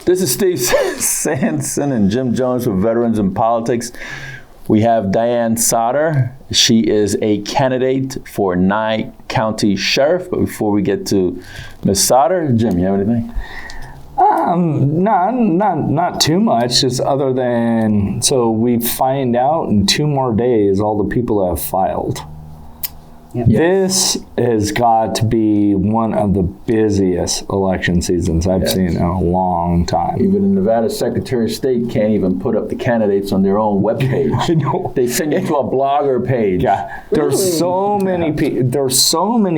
This is Steve Sanson and Jim Jones for Veterans in Politics. We have Diane Sauter. She is a candidate for Nye County Sheriff. But before we get to Ms. Sauter, Jim, you have anything? Not too much, just other than, so we find out in 2 more days all the people that have filed. Yep. This has got to be one of the busiest election seasons I've seen in a long time. Even the Nevada Secretary of State can't even put up the candidates on their own webpage. I know. They send you to a blogger page. Yeah, there's so many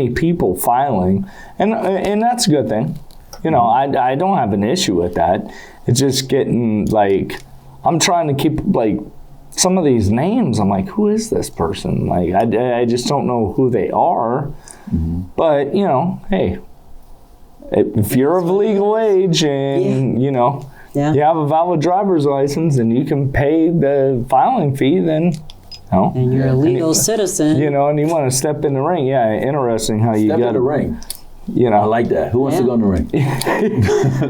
people filing, and that's a good thing. You know, I don't have an issue with that. It's just getting, like, I'm trying to keep, like, some of these names, I'm like, who is this person? Like, I just don't know who they are. Mm-hmm. But, you know, hey, if you're of legal age and, you know, you have a valid driver's license and you can pay the filing fee, then, and you're a legal citizen. You know, and you want to step in the ring. Yeah, interesting how you got in the ring. You know, I like that. Who wants to go in the ring?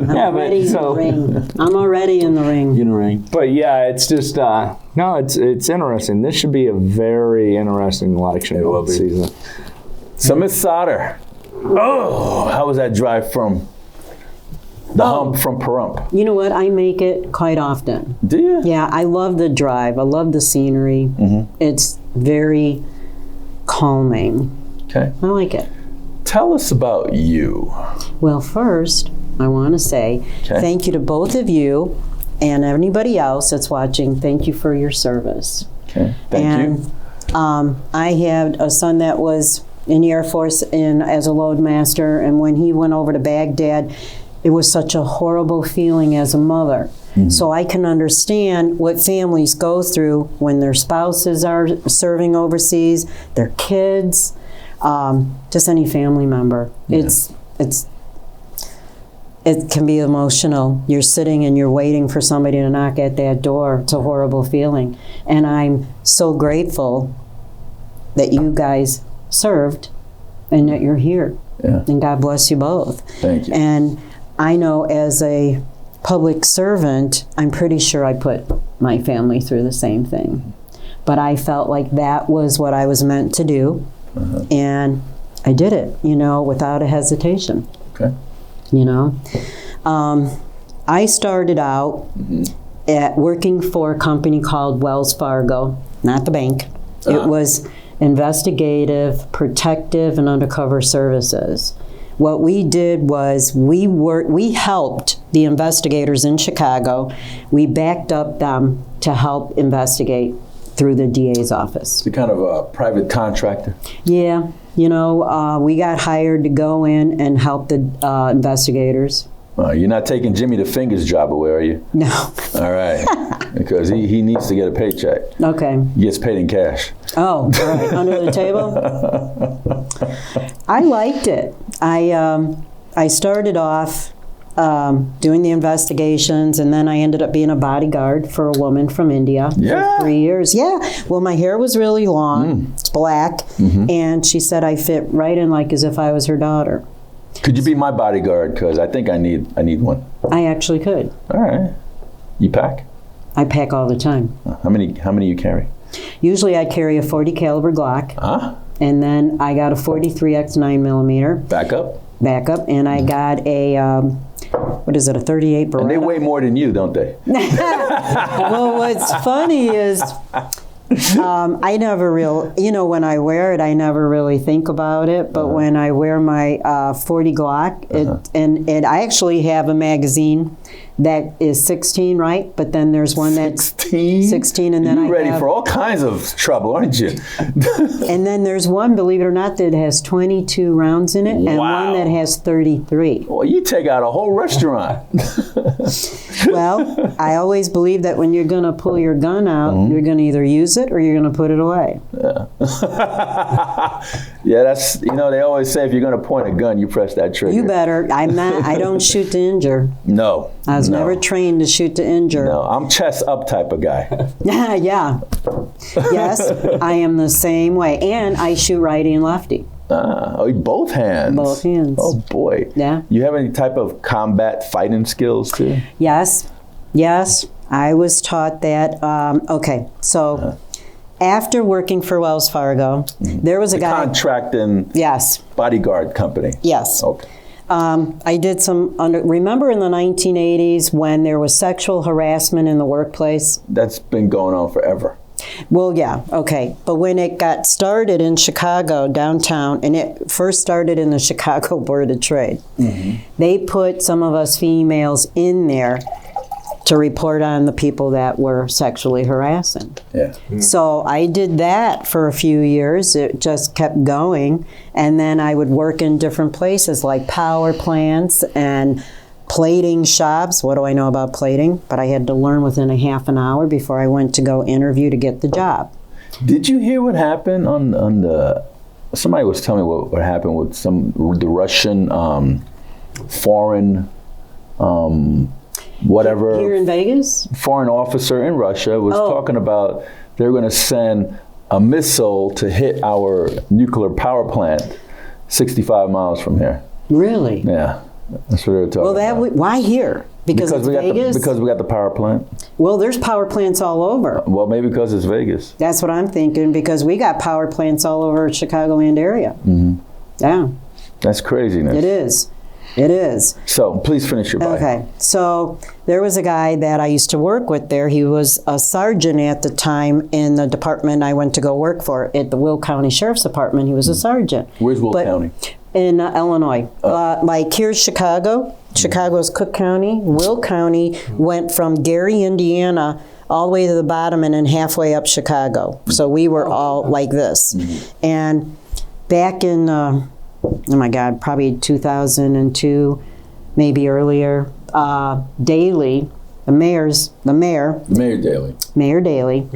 I'm already in the ring. I'm already in the ring. In the ring. But yeah, it's just no, it's interesting. This should be a very interesting election season. So Ms. Sauter, how was that drive from the hump from Pahrump? You know what? I make it quite often. Do you? Yeah, I love the drive. I love the scenery. Mm-hmm. It's very calming. Okay. I like it. Tell us about you. Well, first, I want to say thank you to both of you and anybody else that's watching. Thank you for your service. Okay, thank you. I had a son that was in the Air Force as a loadmaster, and when he went over to Baghdad, it was such a horrible feeling as a mother. Mm-hmm. So I can understand what families go through when their spouses are serving overseas, their kids, just any family member. Yeah. It can be emotional. You're sitting and you're waiting for somebody to knock at that door. It's a horrible feeling. And I'm so grateful that you guys served and that you're here. Yeah. And God bless you both. Thank you. And I know as a public servant, I'm pretty sure I put my family through the same thing. But I felt like that was what I was meant to do. Uh-huh. And I did it, you know, without a hesitation. Okay. You know, I started out at working for a company called WellsFargo, not the bank. Uh-huh. It was Investigative, Protective, and Undercover Services. What we did was we helped the investigators in Chicago. We backed up them to help investigate through the DA's office. It's kind of a private contractor. Yeah, you know, we got hired to go in and help the investigators. You're not taking Jimmy the Fingers job away, are you? No. All right, because he needs to get a paycheck. Okay. He gets paid in cash. Oh, all right, under the table? I liked it. I started off doing the investigations, and then I ended up being a bodyguard for a woman from India for 3 years. Yeah, well, my hair was really long, it's black, and she said I fit right in like as if I was her daughter. Could you be my bodyguard? Because I think I need one. I actually could. All right. You pack? I pack all the time. How many you carry? Usually I carry a .40 caliber Glock, and then I got a 43 x 9mm. Backup, and I got a what is it, a 38 Beretta? And they weigh more than you, don't they? Well, what's funny is I never you know, when I wear it, I never really think about it, but when I wear my 40 Glock, and I actually have a magazine that is 16, right? But then there's one that's 16, and then You're ready for all kinds of trouble, aren't you? And then there's one, believe it or not, that has 22 rounds in it, and one that has 33. Well, you take out a whole restaurant. Well, I always believe that when you're going to pull your gun out, you're going to either use it or you're going to put it away. Yeah, that's, you know, they always say if you're going to point a gun, you press that trigger. You better. I don't shoot to injure. No. I was never trained to shoot to injure. No, I'm chest up type of guy. Yeah. Yes, I am the same way. And I shoot righty and lefty. Both hands. Both hands. Oh boy. Yeah. You have any type of combat fighting skills too? Yes. I was taught that. Okay, so after working for WellsFargo, there was a guy. Contracting. Yes. Bodyguard company. Yes. Okay. I did some. Remember in the 1980s when there was sexual harassment in the workplace? That's been going on forever. Well, yeah, okay. But when it got started in Chicago, downtown, and it first started in the Chicago Board of Trade, they put some of us females in there to report on the people that were sexually harassing. Yeah. So I did that for a few years. It just kept going. And then I would work in different places like power plants and plating shops. What do I know about plating? But I had to learn within a half an hour before I went to go interview to get the job. Did you hear what happened on the? Somebody was telling me what happened with the Russian foreign whatever Here in Vegas? foreign officer in Russia was talking about they're going to send a missile to hit our nuclear power plant 65 miles from here. Really? Yeah. That's what they were talking about. Why here? Because it's Vegas? Because we got the power plant. Well, there's power plants all over. Well, maybe because it's Vegas. That's what I'm thinking, because we got power plants all over Chicagoland area. Yeah. That's craziness. It is. It is. So please finish your bio. Okay. So there was a guy that I used to work with there. He was a sergeant at the time in the department I went to go work for at the Will County Sheriff's Department. He was a sergeant. Where's Will County? In Illinois. Like here's Chicago. Chicago's Cook County. Will County went from Gary, Indiana, all the way to the bottom and then halfway up Chicago. So we were all like this. And back in, oh my God, probably 2002, maybe earlier, Daley, Mayor Daley,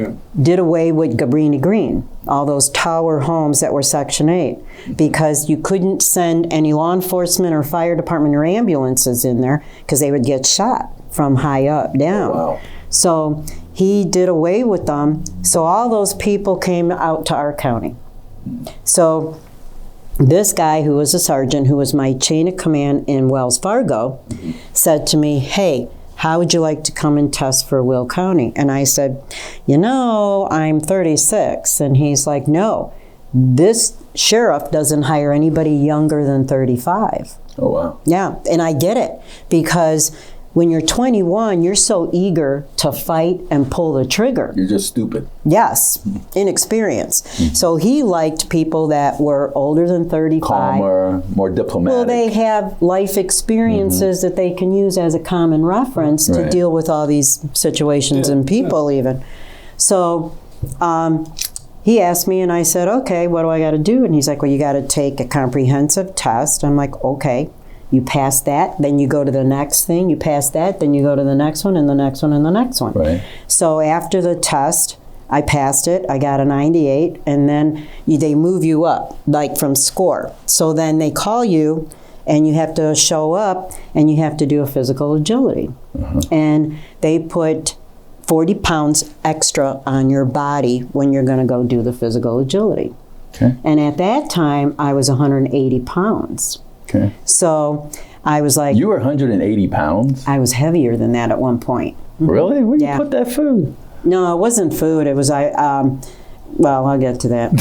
did away with Cabrini Green, all those tower homes that were Section 8, because you couldn't send any law enforcement or fire department or ambulances in there because they would get shot from high up down. Wow. So he did away with them. So all those people came out to our county. So this guy who was a sergeant, who was my chain of command in WellsFargo, said to me, hey, how would you like to come and test for Will County? And I said, you know, I'm 36. And he's like, no, this sheriff doesn't hire anybody younger than 35. Oh, wow. Yeah, and I get it, because when you're 21, you're so eager to fight and pull the trigger. You're just stupid. Yes, inexperienced. So he liked people that were older than 35. Calmer, more diplomatic. Well, they have life experiences that they can use as a common reference to deal with all these situations and people even. So he asked me and I said, okay, what do I got to do? And he's like, well, you got to take a comprehensive test. I'm like, okay. You pass that, then you go to the next thing. You pass that, then you go to the next one and the next one and the next one. Right. So after the test, I passed it. I got a 98, and then they move you up, like from score. So then they call you, and you have to show up, and you have to do a physical agility. And they put 40 pounds extra on your body when you're going to go do the physical agility. Okay. And at that time, I was 180 pounds. Okay. So I was like... You were 180 pounds? I was heavier than that at one point. Really? Where did you put that food? No, it wasn't food. It was, well, I'll get to that.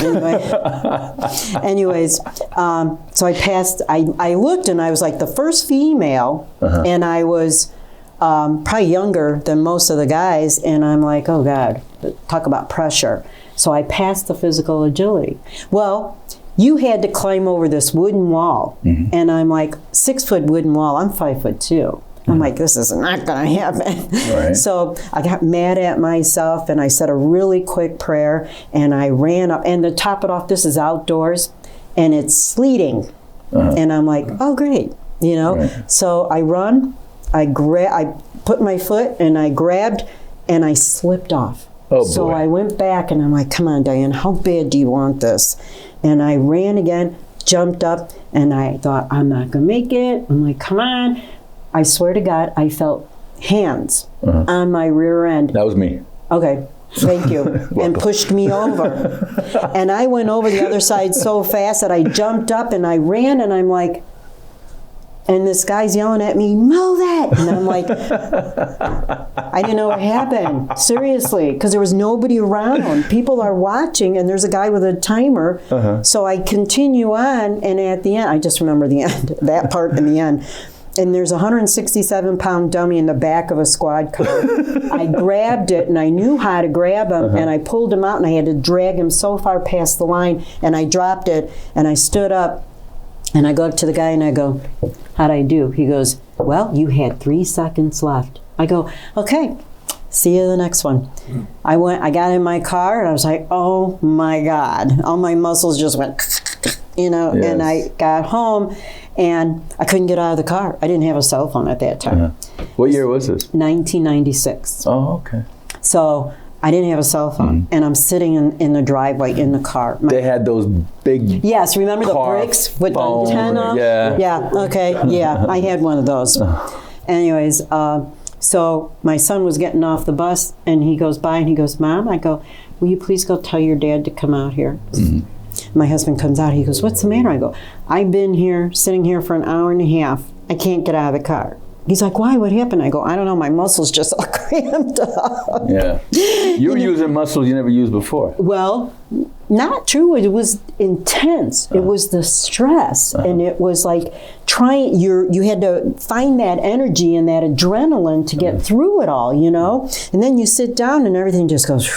Anyways, so I passed, I looked and I was like the first female, and I was probably younger than most of the guys, and I'm like, oh God, talk about pressure. So I passed the physical agility. Well, you had to climb over this wooden wall, and I'm like, 6-foot wooden wall, I'm 5'2". I'm like, this is not gonna happen. Right. So I got mad at myself, and I said a really quick prayer, and I ran up, and to top it off, this is outdoors, and it's sleeting. And I'm like, oh great, you know? Right. So I run, I put my foot, and I grabbed, and I slipped off. Oh, so boy. I went back, and I'm like, come on, Diane, how bad do you want this? And I ran again, jumped up, and I thought, I'm not gonna make it. I'm like, come on. I swear to God, I felt hands on my rear end. That was me. Okay. Thank you. And pushed me over. And I went over the other side so fast that I jumped up and I ran, and I'm like, and this guy's yelling at me, mow that. And I'm like, I didn't know what happened. Seriously. Because there was nobody around. People are watching, and there's a guy with a timer. So I continue on, and at the end, I just remember the end, that part in the end. And there's a 167-pound dummy in the back of a squad car. I grabbed it, and I knew how to grab him, and I pulled him out, and I had to drag him so far past the line, and I dropped it, and I stood up, and I go up to the guy, and I go, how'd I do? He goes, well, you had 3 seconds left. I go, okay, see you the next one. I got in my car, and I was like, oh my God. All my muscles just went, and I got home, and I couldn't get out of the car. I didn't have a cell phone at that time. What year was this? 1996. Oh, okay. So I didn't have a cell phone, and I'm sitting in the driveway in the car. They had those big Yes, remember the bricks with the antenna? Yeah, okay, yeah, I had one of those. Anyways, so my son was getting off the bus, and he goes by, and he goes, Mom, I go, will you please go tell your dad to come out here? My husband comes out, he goes, what's the matter? I go, I've been here, sitting here for an hour and a half. I can't get out of the car. He's like, why? What happened? I go, I don't know. My muscles just all cramped up. Yeah. You were using muscles you never used before. Well, not true. It was intense. It was the stress. And it was like you had to find that energy and that adrenaline to get through it all, And then you sit down and everything just goes,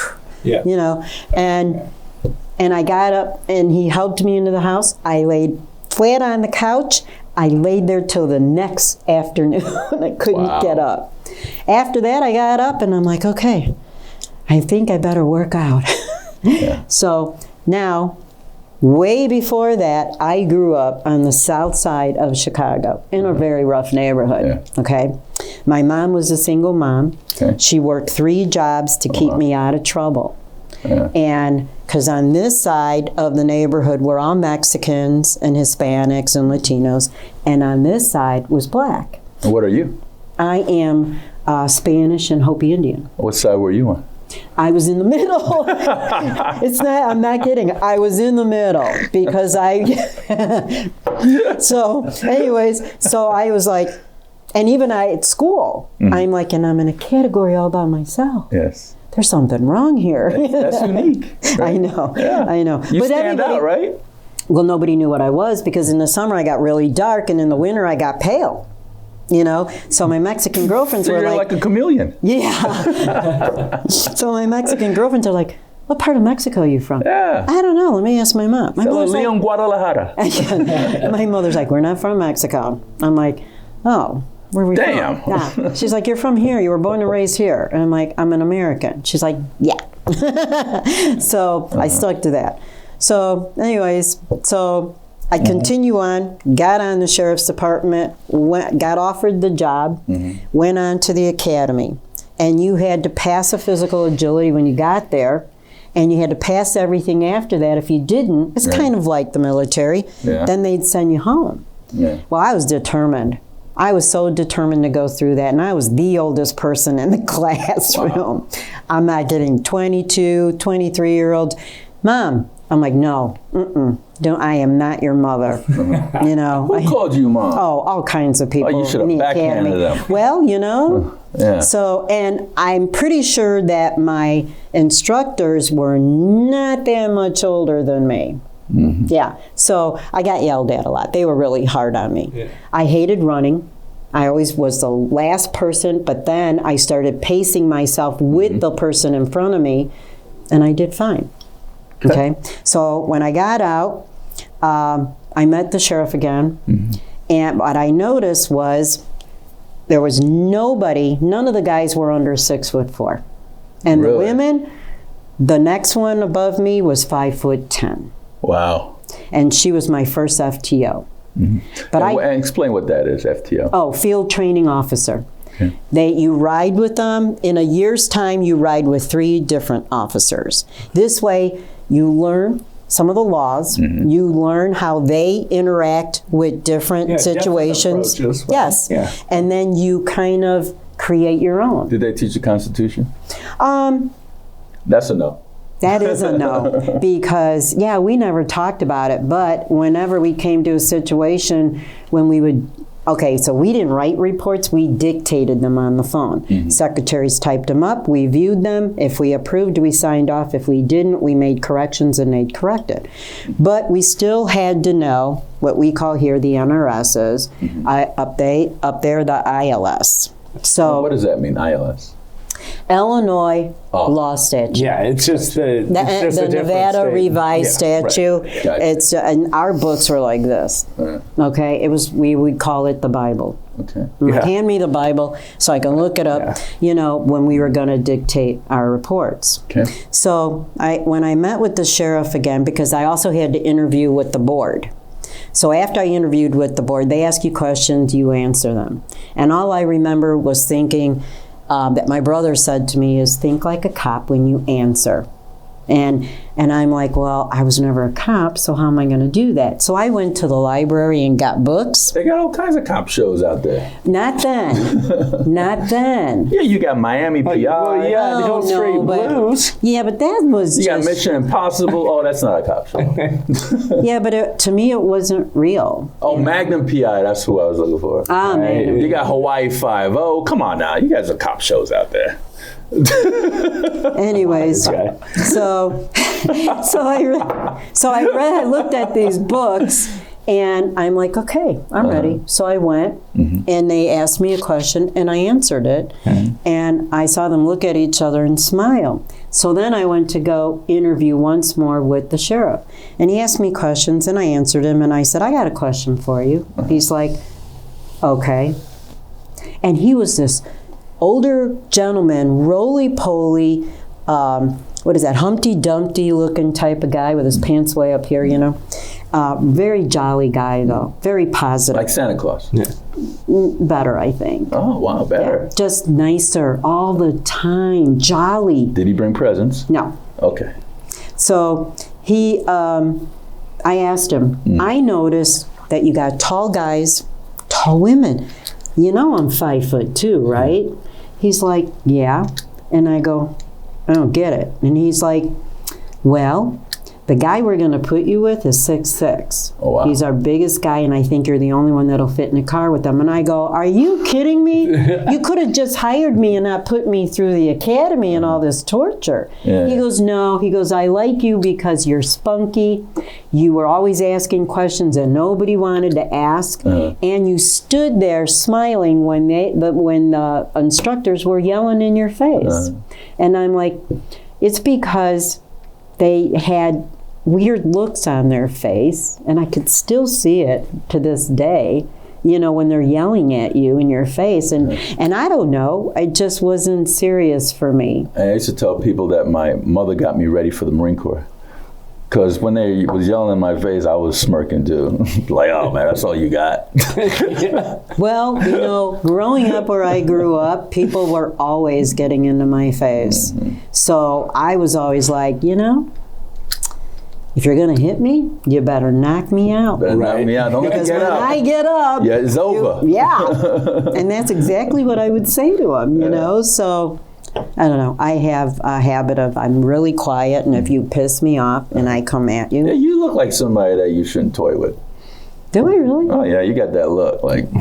And I got up, and he helped me into the house. I laid flat on the couch. I laid there till the next afternoon. I couldn't get up. After that, I got up, and I'm like, okay, I think I better work out. So now, way before that, I grew up on the south side of Chicago in a very rough neighborhood. Okay, my mom was a single mom. She worked 3 jobs to keep me out of trouble. And because on this side of the neighborhood were all Mexicans and Hispanics and Latinos, and on this side was black. And what are you? I am Spanish and Hopi Indian. What side were you on? I was in the middle. I'm not kidding. I was in the middle because so I was like, and even at school, I'm like, and I'm in a category all by myself. Yes. There's something wrong here. That's unique. Right? I know. You but stand out, right? Well, nobody knew what I was because in the summer I got really dark, and in the winter I got pale. So my Mexican girlfriends were like a chameleon. Yeah. So my Mexican girlfriends are like, what part of Mexico are you from? Yeah. I don't know. Let me ask my mom. My mother's Leon, Guadalajara. My mother's like, we're not from Mexico. I'm like, oh. Where are we from? Yeah. She's like, you're from here. You were born and raised here. And I'm like, I'm an American. She's like, yeah. So I stuck to that. So anyways, I continue on, got on the sheriff's department, got offered the job, went on to the academy. And you had to pass a physical agility when you got there. And you had to pass everything after that. If you didn't, it's kind of like the military, then they'd send you home. Well, I was determined. I was so determined to go through that, and I was the oldest person in the classroom. I'm not getting 22, 23-year-olds. Mom, I'm like, no, I am not your mother. Who called you mom? Oh, all kinds of people. Oh, you should have backhanded them. Well, So, and I'm pretty sure that my instructors were not that much older than me. Yeah, so I got yelled at a lot. They were really hard on me. I hated running. I always was the last person, but then I started pacing myself with the person in front of me, and I did fine. Okay, so when I got out, I met the sheriff again, and what I noticed was there was none of the guys were under 6'4", and the women, the next one above me was 5'10". Wow. And she was my first FTO. But and explain what that is, FTO. Oh, field training officer. You ride with them. In a year's time, you ride with 3 different officers. This way, you learn some of the laws. You learn how they interact with different situations. Different approaches, yes. Yeah. And then you kind of create your own. Did they teach the Constitution? That's a no. That is a no, because, yeah, we never talked about it, but whenever we came to a situation when we would, okay, so we didn't write reports, we dictated them on the phone. Secretaries typed them up, we viewed them. If we approved, we signed off. If we didn't, we made corrections and they'd correct it. But we still had to know what we call here the NRSs, up there the ILS. So What does that mean, ILS? Illinois law statute. Yeah, it's just the Nevada state. revised statute. Right. Gotcha. It's and our books were like this. Okay, we would call it the Bible. Okay. Yeah. Hand me the Bible so I can look it up. You know, when we were going to dictate our reports. Okay. So when I met with the sheriff again, because I also had to interview with the board. So after I interviewed with the board, they ask you questions, you answer them, and all I remember was thinking. That my brother said to me is, think like a cop when you answer. And I'm like, well, I was never a cop, so how am I going to do that? So I went to the library and got books. They got all kinds of cop shows out there. Not then. Not then. Yeah, you got Miami PI. Well, yeah, the Hill Street Blues. Yeah, but that was You just... got Mission Impossible. Oh, that's not a cop show. Yeah, but to me it wasn't real. Oh, Magnum PI. That's who I was looking for. Magnum. You got Hawaii 5. Oh, come on now. You guys are cop shows out there. Anyways, so I looked at these books, and I'm like, okay, I'm ready. So I went, and they asked me a question, and I answered it, and I saw them look at each other and smile. So then I went to go interview once more with the sheriff, and he asked me questions, and I answered him, and I said, I got a question for you. He's like, okay. And he was this older gentleman, roly-poly, what is that, Humpty Dumpty looking type of guy with his pants way up here, you know. Very jolly guy, though. Very positive. Like Santa Claus. Yeah. Better, I think. Oh, wow, better. Yeah, just nicer all the time, jolly. Did he bring presents? No. Okay. So I asked him, I noticed that you got tall guys, tall women. You know I'm 5'2", right? He's like, yeah. And I go, I don't get it. And he's like, well, the guy we're going to put you with is 6'6". Oh, wow. He's our biggest guy, and I think you're the only one that'll fit in a car with him. And I go, are you kidding me? You could have just hired me and not put me through the academy and all this torture. Yeah. He goes, no. He goes, I like you because you're spunky. You were always asking questions that nobody wanted to ask. And you stood there smiling when the instructors were yelling in your face. And I'm like, it's because they had weird looks on their face, and I could still see it to this day, you know, when they're yelling at you in your face. And I don't know, it just wasn't serious for me. I used to tell people that my mother got me ready for the Marine Corps. Because when they was yelling in my face, I was smirking too. Like, oh man, that's all you got. Well, you know, growing up where I grew up, people were always getting into my face. So I was always like, you know, if you're going to hit me, you better knock me out. Better knock me out. Don't let me Because get when up. I get up, Yeah, it's over. And that's exactly what I would say to him, you know. So I don't know. I have a habit of I'm really quiet, and if you piss me off and I come at you. Yeah, you look like somebody that you shouldn't toy with. Do I really? Oh yeah, you got that look, like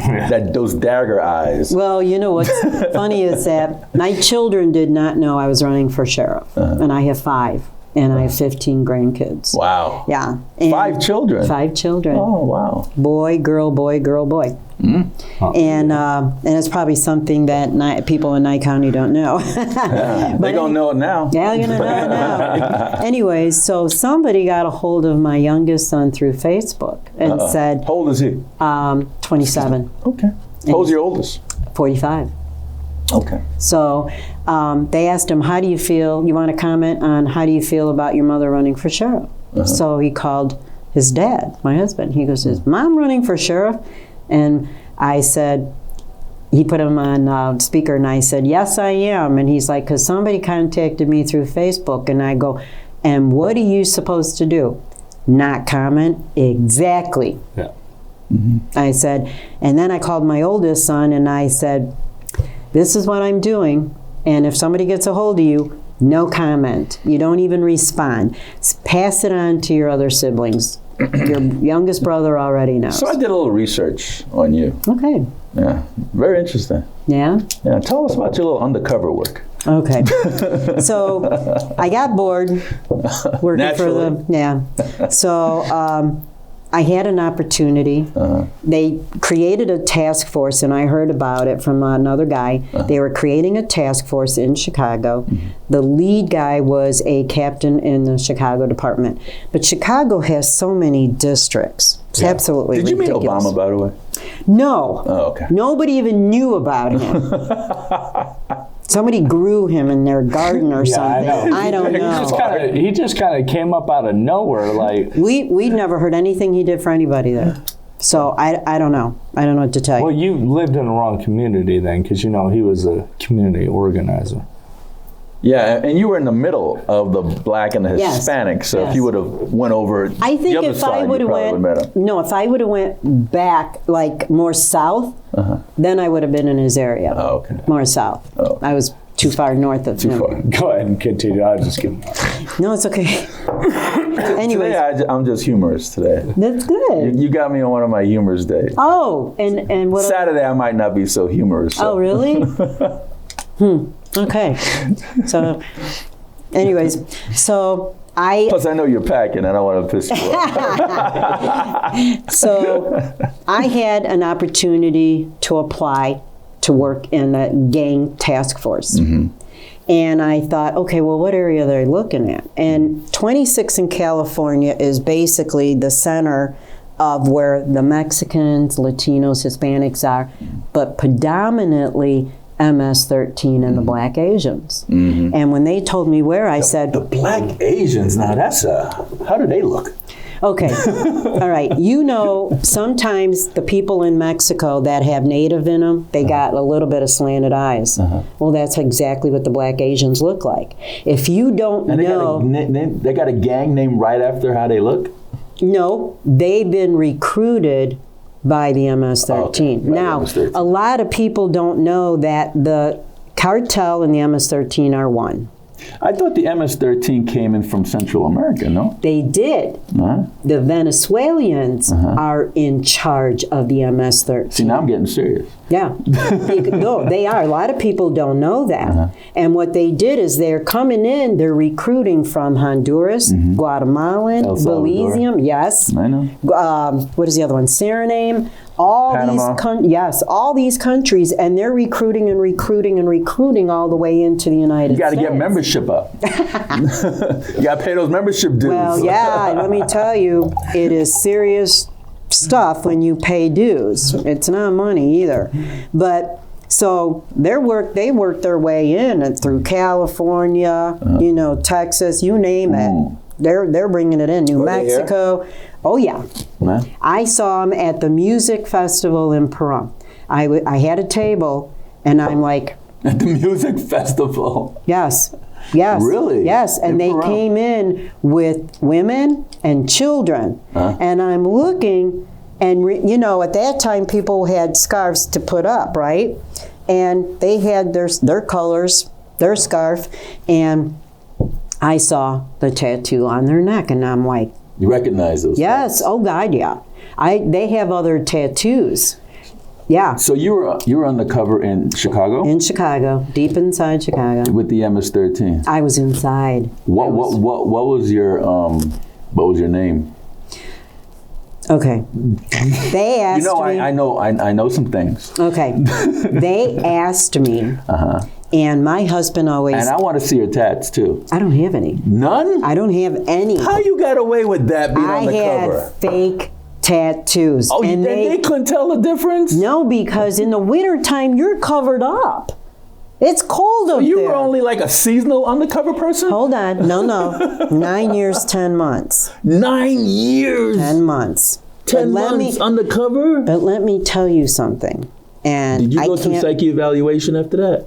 those dagger eyes. Well, you know what's funny is that my children did not know I was running for sheriff, and I have 5. And I have 15 grandkids. Wow. Yeah. And 5 children? 5 children. Oh, wow. Boy, girl, boy, girl, boy. And it's probably something that people in Nye County don't know. Yeah, they're going to know it now. Yeah, they're going to know it now. Anyways, so somebody got a hold of my youngest son through Facebook and said... How old is he? 27. Okay. How old's your oldest? 45. Okay. So they asked him, how do you feel? You want to comment on how do you feel about your mother running for sheriff? So he called his dad, my husband. He goes, is Mom running for sheriff? And I said, he put him on speaker, and I said, yes, I am. And he's like, because somebody contacted me through Facebook. And I go, and what are you supposed to do? Not comment? Exactly. Yeah. I said, and then I called my oldest son, and I said, this is what I'm doing. And if somebody gets a hold of you, no comment. You don't even respond. Pass it on to your other siblings. Your youngest brother already knows. So I did a little research on you. Okay. Yeah, very interesting. Yeah? Yeah, tell us about your little undercover work. Okay. So I got bored working Naturally. for them. Yeah. So I had an opportunity. They created a task force, and I heard about it from another guy. They were creating a task force in Chicago. The lead guy was a captain in the Chicago department. But Chicago has so many districts. It's absolutely Did you meet ridiculous. Obama, by the way? No. Oh, okay. Nobody even knew about him. Somebody grew him in their garden or something. I don't know. He just kind of came up out of nowhere, like. We never heard anything he did for anybody there. So I don't know. I don't know what to tell you. Well, you lived in the wrong community then, because he was a community organizer. Yeah, and you were in the middle of the black and the Hispanic, so if you would have went over I think the other if side, I would have met him. No, if I would have went back, like more south, then I would have been in his area. Oh, okay. More south. Oh. I was too far north of him. Too far. Go ahead and continue. I was just kidding. No, it's okay. Anyways, Today, I'm just humorous today. that's good. You got me on one of my humorous days. Oh, and what? Saturday, I might not be so humorous. So. Oh, really? Okay. So, anyways, so Plus, I know you're packing. I don't want to piss you off. So I had an opportunity to apply to work in a gang task force. And I thought, okay, well, what area are they looking at? And 26 in California is basically the center of where the Mexicans, Latinos, Hispanics are, but predominantly MS-13 and the Black Asians. And when they told me where, I said... The Black Asians, now that's how do they look? Okay, all right. Sometimes the people in Mexico that have native in them, they got a little bit of slanted eyes. Well, that's exactly what the Black Asians look like. If you don't know... They got a gang named right after how they look? No, they've been recruited by the MS-13. Okay, Now, MS-13. a lot of people don't know that the cartel and the MS-13 are one. I thought the MS-13 came in from Central America, no? They did. The Venezuelans are in charge of the MS-13. See, now I'm getting serious. Yeah. No, they are. A lot of people don't know that. And what they did is they're coming in, they're recruiting from Honduras, Guatemalan, Belizean, yes. I know. What is the other one? Suriname. Panama. All these countries, and they're recruiting and recruiting and recruiting all the way into the United States. You got to get membership up. You got to pay those membership dues. Well, yeah, let me tell you, it is serious stuff when you pay dues. It's not money either. But so they work their way in and through California, Texas, you name it. They're bringing it in. New Mexico. Oh, yeah. I saw them at the music festival in Peru. I had a table, and I'm like... At the music festival? Yes. Really? Yes, and they came in with women and children. And I'm looking, and at that time, people had scarves to put up, right? And they had their colors, their scarf, and I saw the tattoo on their neck, and I'm like... You recognize those? Yes. Guys? Oh God, yeah. They have other tattoos. Yeah. So you were undercover in Chicago? In Chicago, deep inside Chicago. With the MS-13. I was inside. What was your name? Okay. They asked me. I know some things. Okay. They asked me. And my husband always... And I want to see your tats, too. I don't have any. None? I don't have any. How you got away with that being on the cover? I had fake tattoos. Oh, and they couldn't tell the difference? No, because in the wintertime, you're covered up. It's cold up there. You were only like a seasonal undercover person? Hold on. No. 9 years, 10 months. 9 years? 10 months. 10 months undercover? But let me tell you something. And did you go through psyche evaluation after that?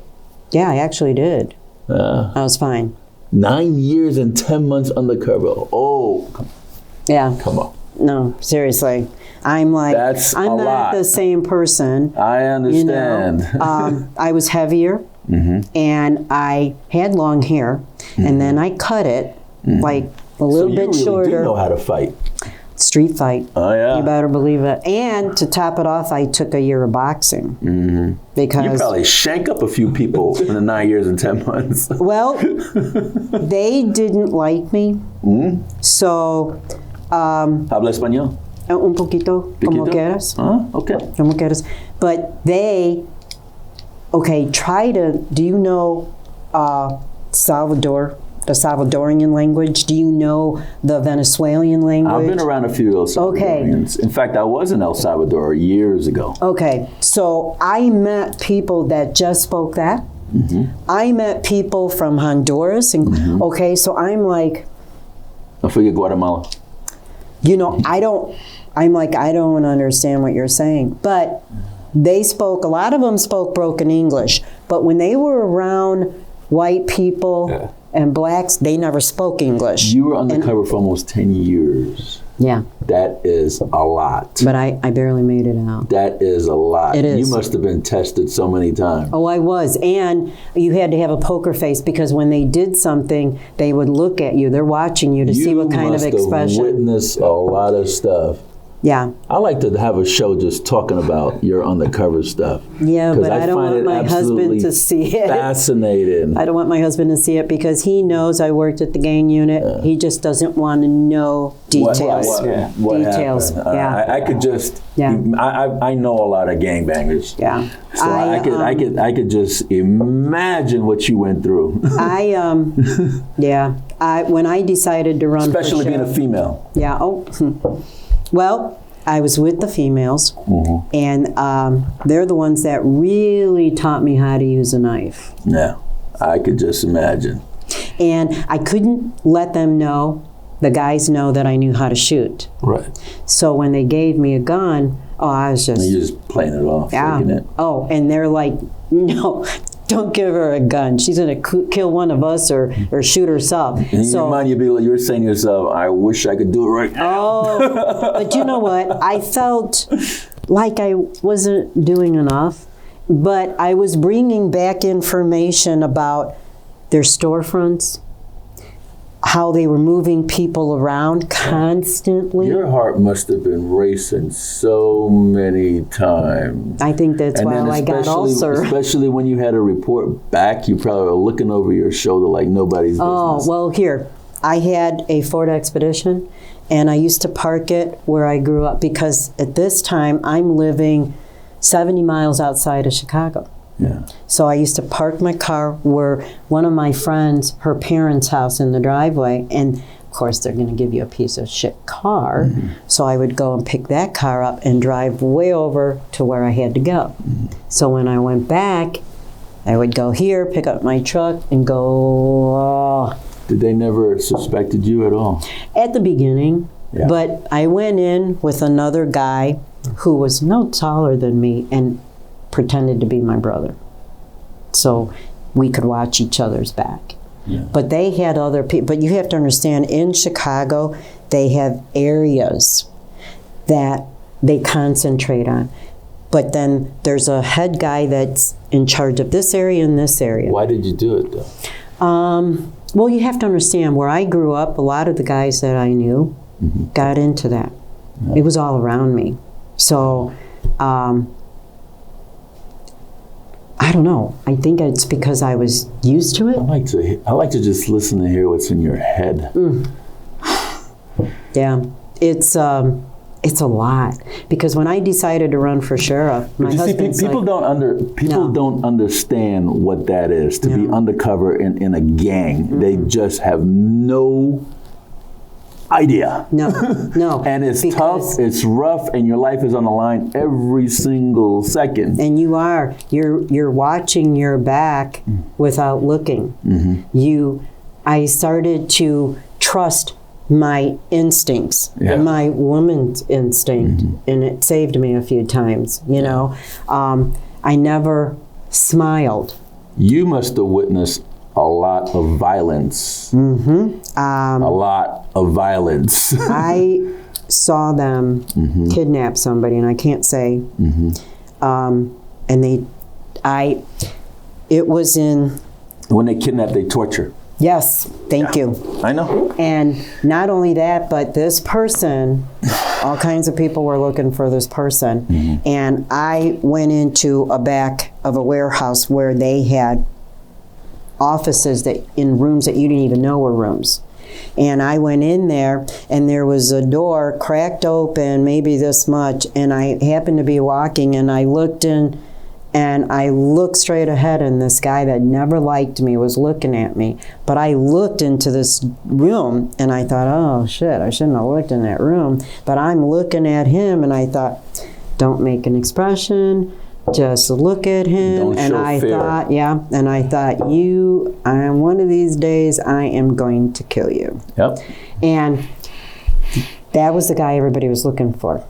Yeah, I actually did. I was fine. 9 years and 10 months undercover. Oh. Yeah. Come on. No, seriously. I'm That's I'm a not lot. The same person. I understand. I was heavier. and I had long hair, and then I cut it like a little bit So you really shorter. do know how to fight. Street fight. Oh, yeah. You better believe it. And to top it off, I took a year of boxing. Because You probably shank up a few people in the 9 years and 10 months. well, they didn't like me. So, Habla español? un poquito, como quieras. Okay. Como quieras. But they, try to, do you know Salvador? The Salvadorian language? Do you know the Venezuelan language? I've been around a few El Salvadorians. In fact, I was in El Salvador years ago. Okay, so I met people that just spoke that. I met people from Honduras, and so I'm like, I forget Guatemala. I don't understand what you're saying. But a lot of them spoke broken English. But when they were around white people and blacks, they never spoke English. You were undercover for almost 10 years. Yeah. That is a lot. But I barely made it out. That is a lot. It is. You must have been tested so many times. Oh, I was. And you had to have a poker face because when they did something, they would look at you. They're watching you to see what kind of expression. You must have witnessed a lot of stuff. Yeah. I like to have a show just talking about your undercover stuff. Yeah, but I don't want my husband to see it. Fascinating. I don't want my husband to see it because he knows I worked at the gang unit. He just doesn't want to know details. What details. happened? Yeah. I could just. Yeah. I know a lot of gangbangers. Yeah. So I could just imagine what you went through. When I decided to run, especially being a female. Yeah. Well, I was with the females, and they're the ones that really taught me how to use a knife. Yeah, I could just imagine. And I couldn't let them know, the guys know that I knew how to shoot. Right. So when they gave me a gun, I was just... And you're just playing it off, taking it. Oh, and they're like, no, don't give her a gun. She's going to kill one of us or shoot herself. And in your mind, you're saying to yourself, I wish I could do it right now. Oh, but you know what? I felt like I wasn't doing enough, but I was bringing back information about their storefronts, how they were moving people around constantly. Your heart must have been racing so many times. I think that's why I got ulcer. Especially when you had to report back, you probably were looking over your shoulder like nobody's business. Oh, well, here, I had a Ford Expedition, and I used to park it where I grew up because at this time, I'm living 70 miles outside of Chicago. Yeah. So I used to park my car where one of my friends, her parents' house in the driveway, and of course they're going to give you a piece of shit car. So I would go and pick that car up and drive way over to where I had to go. So when I went back, I would go here, pick up my truck, and go. Did they never suspected you at all? At the beginning, Yeah. but I went in with another guy who was no taller than me and pretended to be my brother, so we could watch each other's back. Yeah. But they had other people. But you have to understand, in Chicago, they have areas that they concentrate on. But then there's a head guy that's in charge of this area and this area. Why did you do it though? Well, you have to understand, where I grew up, a lot of the guys that I knew got into that. It was all around me. So, I don't know. I think it's because I was used to it. I like to just listen to hear what's in your head. Yeah, it's a lot, because when I decided to run for sheriff, my husband's people like, don't understand what that is to be undercover in a gang. They just have no idea. No. And it's tough, it's rough, and your life is on the line every single second. And you're watching your back without looking. I started to trust my instincts, my woman's instinct, and it saved me a few times. I never smiled. You must have witnessed a lot of violence. A lot of violence. I saw them kidnap somebody, and I can't say. And It was in, When they kidnap, they torture. yes, thank you. I know. And not only that, but this person, all kinds of people were looking for this person. And I went into a back of a warehouse where they had offices that in rooms that you didn't even know were rooms. And I went in there, and there was a door cracked open, maybe this much, and I happened to be walking, and I looked in, and I looked straight ahead, and this guy that never liked me was looking at me. But I looked into this room, and I thought, oh shit, I shouldn't have looked in that room. But I'm looking at him, and I thought, don't make an expression, just look at him. Don't and show I fear. thought, yeah, and I thought, one of these days I am going to kill you. Yep. And that was the guy everybody was looking for.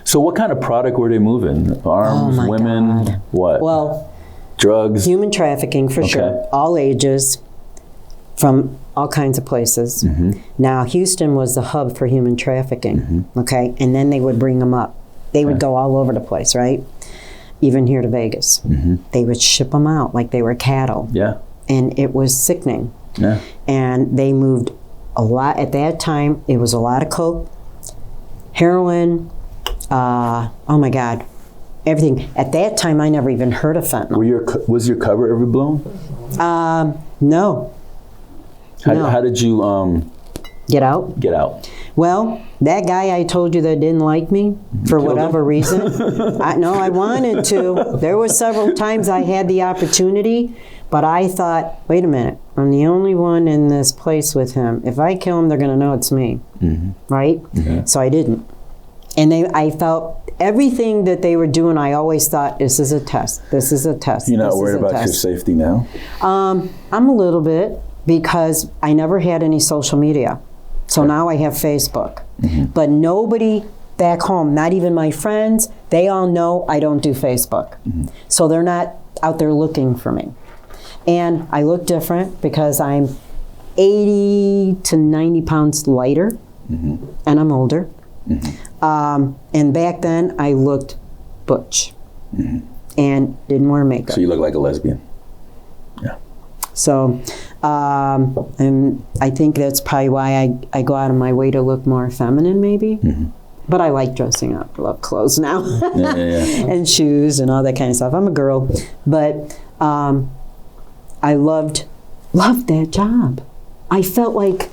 So what kind of product were they moving? Arms, Oh, my women, God. what? Well, Drugs? human trafficking for Okay. sure, all ages, from all kinds of places. Now, Houston was the hub for human trafficking, okay? And then they would bring them up. They would go all over the place, right? Even here to Vegas. They would ship them out like they were cattle. Yeah. And it was sickening. Yeah. And they moved a lot. At that time, it was a lot of coke, heroin, oh my God, everything. At that time, I never even heard of fentanyl. Was your cover ever blown? No. No. How did you Get out? get out? Well, that guy I told you that didn't like me for whatever reason. I wanted to. There were several times I had the opportunity, but I thought, wait a minute, I'm the only one in this place with him. If I kill him, they're going to know it's me, right? So I didn't. And I felt everything that they were doing, I always thought, this is a test. This is a test. You're not this is worried a about your test. safety now? I'm a little bit, because I never had any social media. So now I have Facebook. But nobody back home, not even my friends, they all know I don't do Facebook. So they're not out there looking for me. And I look different because I'm 80 to 90 pounds lighter, and I'm older. And back then I looked butch and didn't wear makeup. So you look like a lesbian. Yeah. So, and I think that's probably why I go out of my way to look more feminine, maybe. But I like dressing up. I love clothes now. Yeah. And shoes and all that kind of stuff. I'm a girl. But I loved that job. I felt like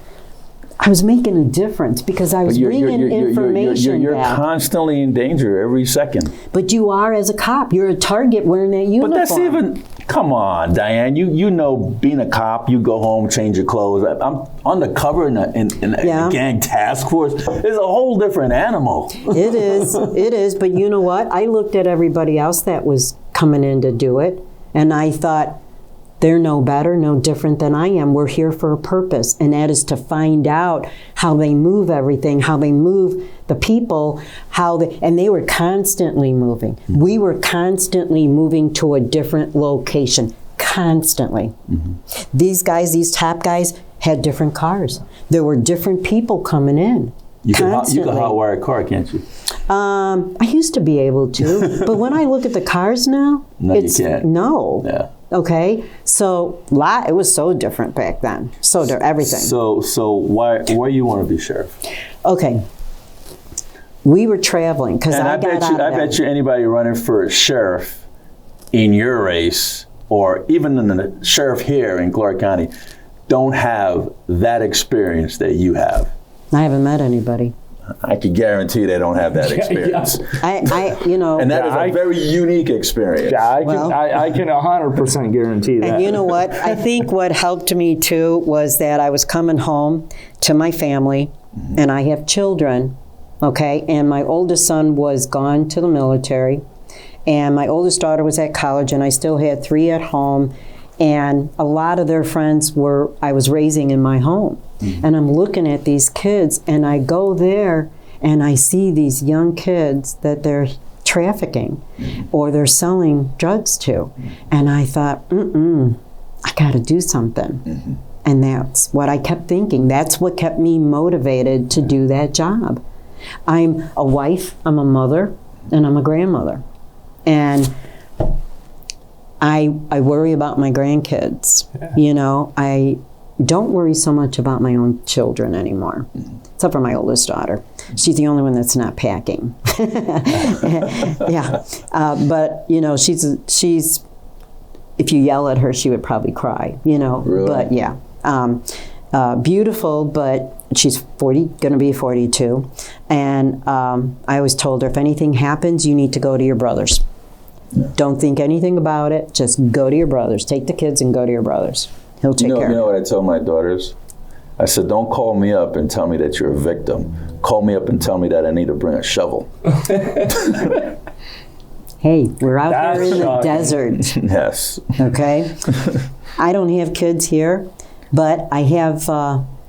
I was making a difference because I was bringing information You're back. constantly in danger every second. But you are as a cop. You're a target wearing that uniform. But that's even, come on, Diane. You know, being a cop, you go home, change your clothes. I'm undercover in a gang task force. It's a whole different animal. It is. But you know what? I looked at everybody else that was coming in to do it, and I thought, they're no better, no different than I am. We're here for a purpose, and that is to find out how they move everything, how they move the people, and they were constantly moving. We were constantly moving to a different location, constantly. These guys, these top guys, had different cars. There were different people coming in. You can hotwire a car, can't you? I used to be able to, but when I look at the cars now, you can't. No. Yeah. Okay, so it was so different back then. So everything. So why you want to be sheriff? Okay, we were traveling because I bet you anybody running for sheriff in your race, or even in the sheriff here in Clark County, don't have that experience that you have. I haven't met anybody. I can guarantee they don't have that experience. And that is a very unique experience. Yeah, I can 100% guarantee that. And you know what? I think what helped me too was that I was coming home to my family, and I have children, okay? And my oldest son was gone to the military, and my oldest daughter was at college, and I still had 3 at home. And a lot of their friends I was raising in my home. And I'm looking at these kids, and I go there and I see these young kids that they're trafficking or they're selling drugs to. And I thought, I got to do something. And that's what I kept thinking. That's what kept me motivated to do that job. I'm a wife, I'm a mother, and I'm a grandmother. And I worry about my grandkids. You know, I don't worry so much about my own children anymore, except for my oldest daughter. She's the only one that's not packing. Yeah, but you know, she's. If you yell at her, she would probably cry. You know, Really? But yeah, beautiful. But she's going to be 42, and I always told her, if anything happens, you need to go to your brothers. Yeah. Don't think anything about it. Just go to your brothers. Take the kids and go to your brothers. He'll take care of it. You know what I tell my daughters? I said, don't call me up and tell me that you're a victim. Call me up and tell me that I need to bring a shovel. Hey, we're out That's here in the shocking. desert. Yes. Okay? I don't have kids here, but I have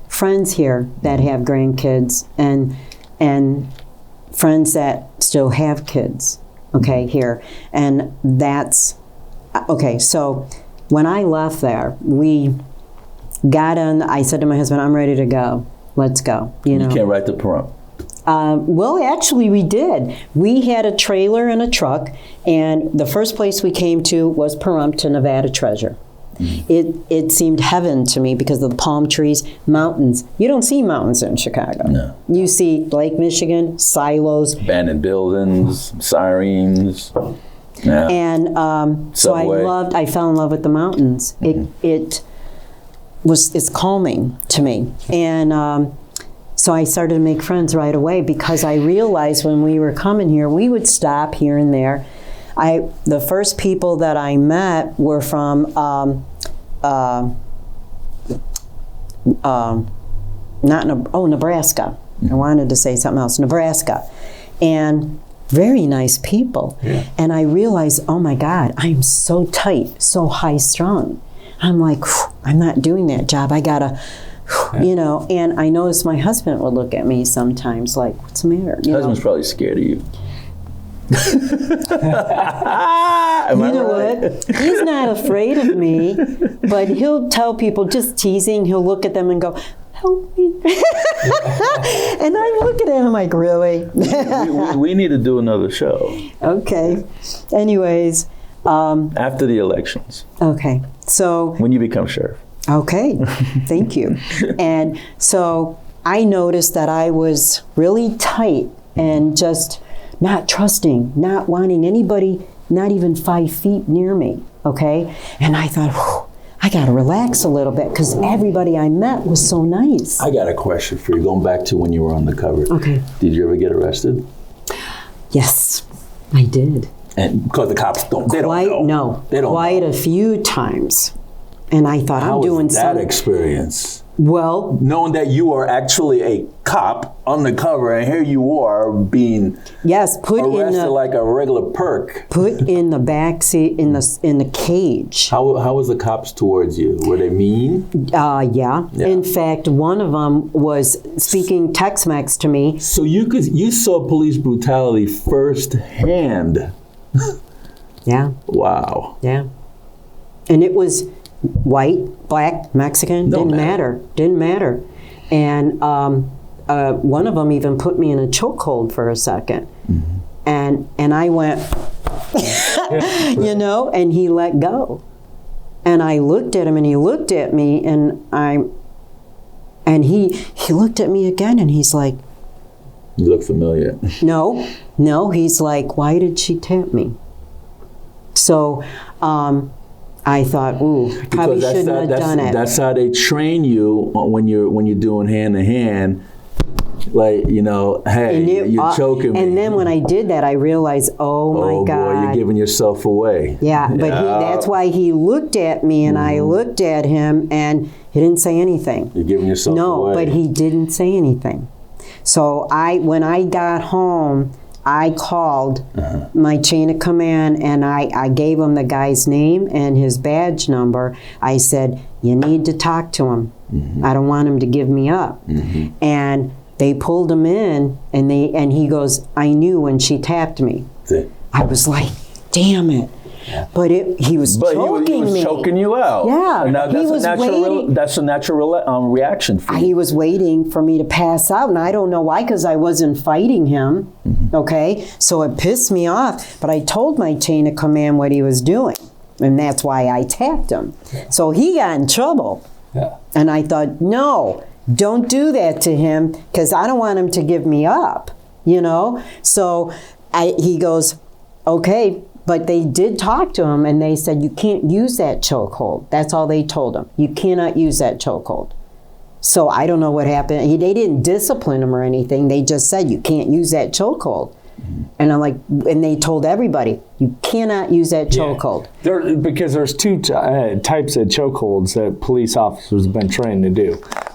friends here that have grandkids and friends that still have kids, okay, here. And that's, okay, so when I left there, we got on, I said to my husband, I'm ready to go. Let's go. You know? You can't write the prompt. Well, actually, we did. We had a trailer and a truck, and the first place we came to was Pahrump to Nevada Treasure. It seemed heaven to me because of the palm trees, mountains. You don't see mountains in Chicago. No. You see Lake Michigan, silos. Abandoned buildings, sirens. Yeah. And so Subway. I fell in love with the mountains. It's calming to me. And so I started to make friends right away because I realized when we were coming here, we would stop here and there. The first people that I met were from Nebraska. I wanted to say something else. Nebraska. And very nice people. Yeah. And I realized, oh my God, I'm so tight, so high strung. I'm like, I'm not doing that job. I gotta, you know, and I noticed my husband would look at me sometimes like, what's the matter? Your husband's probably scared of you. Am I right? What? He's not afraid of me, but he'll tell people, just teasing, he'll look at them and go, help me. And I'm looking at him like, really? we need to do another show. Okay. Anyways. After the elections. Okay. So. When you become sheriff. Okay. Thank you. And so I noticed that I was really tight and just not trusting, not wanting anybody, not even 5 feet near me, okay? And I thought, I gotta relax a little bit because everybody I met was so nice. I got a question for you, going back to when you were on the cover. Okay. Did you ever get arrested? Yes, I did. And because the cops they don't know. No, They don't quite know. a few times. And I thought, How I'm doing was that something. experience? Well, Knowing that you are actually a cop undercover, and here you are being yes, put arrested like a regular perk. in the back seat in the cage. How was the cops towards you? Were they mean? Yeah. In fact, one of them was speaking Tex-Mex to me. So you saw police brutality firsthand. Yeah. Wow. Yeah. And it was white, black, Mexican, didn't matter. And one of them even put me in a chokehold for a second. Mm-hmm. And I went, you know, and he let go. And I looked at him and he looked at me and he looked at me again and he's like, you look familiar. No, he's like, why did she tap me? So, I thought, ooh, probably shouldn't have done it. That's how they train you when you're doing hand to hand. Like, you know, hey, you're choking me. And then when I did that, I realized, oh my God. Oh boy, you're giving yourself away. Yeah, but that's why he looked at me and I looked at him and he didn't say anything. You're giving yourself away. No, but he didn't say anything. So when I got home, I called my chain of command and I gave him the guy's name and his badge number. I said, you need to talk to him. Mm-hmm. I don't want him to give me up. Mm-hmm. And they pulled him in and he goes, I knew when she tapped me. I was like, damn it. Yeah. But he was choking me. Choking you out. Yeah. Now, that's a natural reaction for you. He was waiting for me to pass out, and I don't know why, because I wasn't fighting him, okay? So it pissed me off, but I told my chain of command what he was doing. And that's why I tapped him. So he got in trouble. Yeah. And I thought, no, don't do that to him because I don't want him to give me up, you know? So he goes, okay, but they did talk to him and they said, you can't use that chokehold. That's all they told him. You cannot use that chokehold. So I don't know what happened. They didn't discipline him or anything. They just said, you can't use that chokehold. And I'm like, and they told everybody, you cannot use that chokehold. Because there's two types of chokeholds that police officers have been trained to do.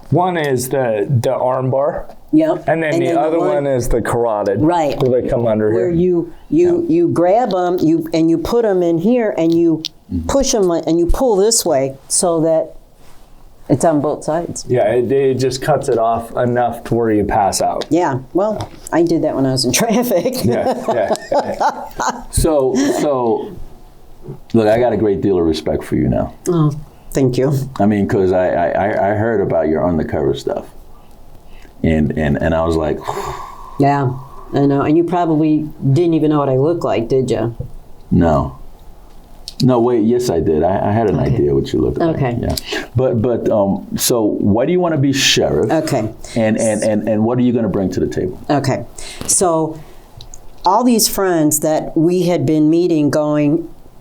One is the arm bar. Yep. And then the other one is the carotid. Right. Where they come under where here. You grab them, you put them in here, and you push them, and you pull this way so that it's on both sides. Yeah, it just cuts it off enough to where you pass out. Yeah, well, I did that when I was in traffic. Yeah. So, look, I got a great deal of respect for you now. Oh, thank you. I mean, because I heard about your undercover stuff, and I was like, yeah, I know. And you probably didn't even know what I looked like, did you? no, wait, yes, I did. I had an idea what you looked like. Okay. Yeah, but so why do you want to be sheriff? Okay. And what are you going to bring to the table? Okay, so all these friends that we had been meeting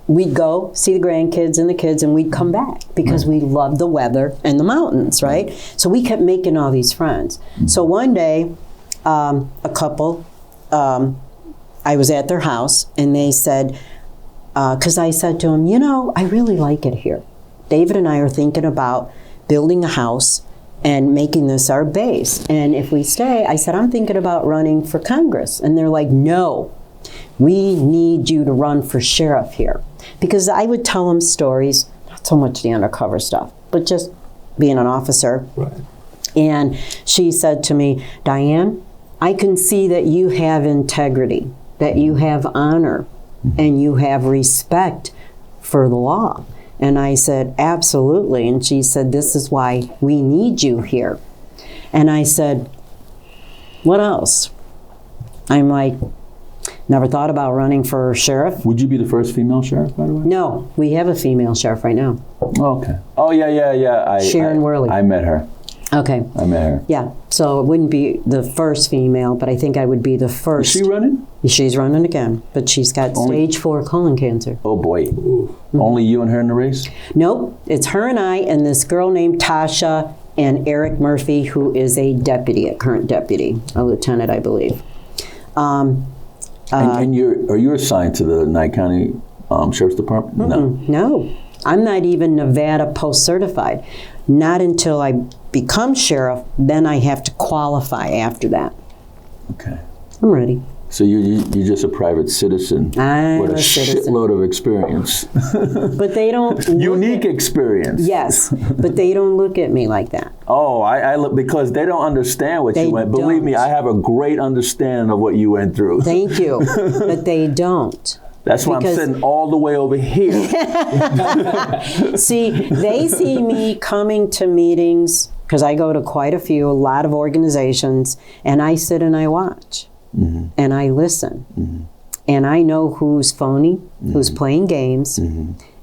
we'd go see the grandkids and the kids and we'd come back because we loved the weather and the mountains, right? So we kept making all these friends. So one day, a couple, I was at their house and they said, because I said to them, you know, I really like it here. David and I are thinking about building a house and making this our base. And if we stay, I said, I'm thinking about running for Congress. And they're like, no, we need you to run for sheriff here. Because I would tell them stories, not so much the undercover stuff, but just being an officer. Right. And she said to me, Diane, I can see that you have integrity, that you have honor, and you have respect for the law. And I said, absolutely. And she said, this is why we need you here. And I said, what else? I'm like, never thought about running for sheriff. Would you be the first female sheriff, by the way? No, we have a female sheriff right now. Oh, okay. Oh, yeah. Sharon Worley. I met her. Okay. I met her. Yeah, so it wouldn't be the first female, but I think I would be the first. Is she running? She's running again, but she's got stage 4 colon cancer. Oh, boy. Only you and her in the race? Nope, it's her and I and this girl named Tasha and Eric Murphy, who is a current deputy, a lieutenant, I believe. And are you assigned to the Nye County Sheriff's Department? No, I'm not even Nevada post-certified. Not until I become sheriff, then I have to qualify after that. Okay. I'm ready. So you're just a private citizen I'm with a citizen. shitload of experience. But they don't Unique experience. Yes, but they don't look at me like that. Oh, I look, because they don't understand what you went. Believe me, I have a great understanding of what you went through. Thank you, but they don't. That's why I'm sitting all the way over here. See, they see me coming to meetings, because I go to quite a lot of organizations, and I sit and I watch, and I listen. And I know who's phony, who's playing games,